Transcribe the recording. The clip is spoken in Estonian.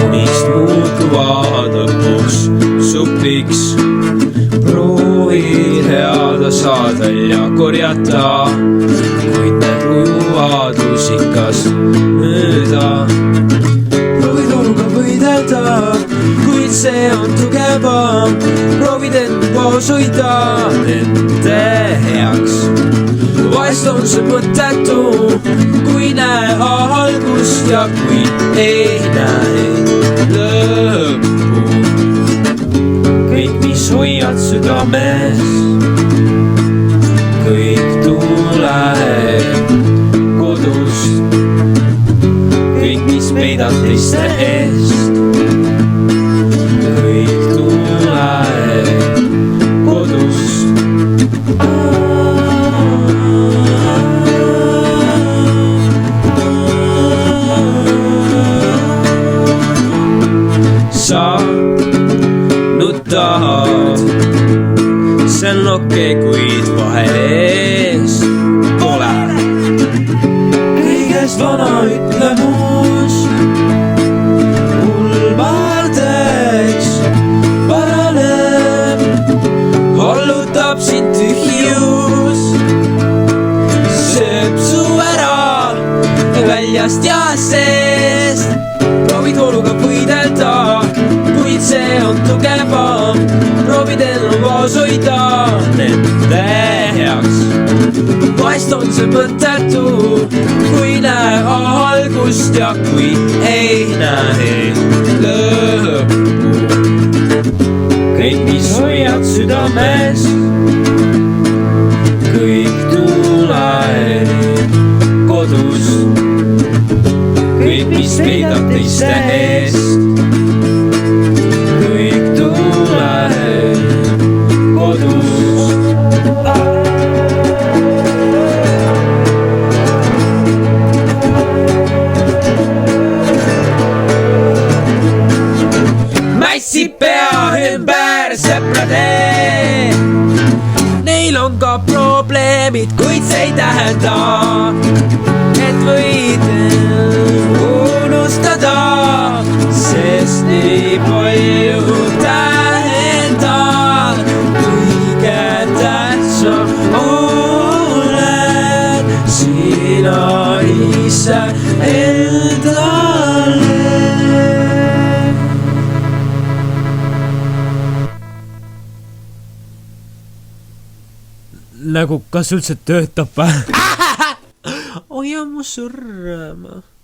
unist muutuvad lõpuks supiks. proovi heada saada ja korjata, kuid need ujuvad lusikas mööda. proovid oluga võidelda, kuid see on tugevam. proovid end koos hoida nende heaks. vahest on see mõttetu, kui näe algust ja kui ei näe lõppu. kõik, mis hoiad südames, kõik tuleb kodust. kõik, mis peidad teiste eest, kõik tuleb kodust. sa nutad, see on okei, kuid vahe-ees pole. kõigest vana ütlemus ulbardeks paraneb, vallutab sind tühjus, sööb su ära väljast ja seest. proovid oluga võidelda, kuid see on tugevam. proovid elu koos hoida nende heaks. vahest on see mõttetu, kui näe algust ja kui ei näe lõppu. kõik, mis hoiad südames, kõik tuleb kodust. kõik, mis peidab teiste eest, kõik tuleb kodust. mässib pea ümber sõprade, neil on ka probleemid, kuid see ei tähenda, et võid unustada, sest nii palju tähendab. kõige tähtsam oled sina ise endale. nagu kas üldse töötab või? oi ammu surma.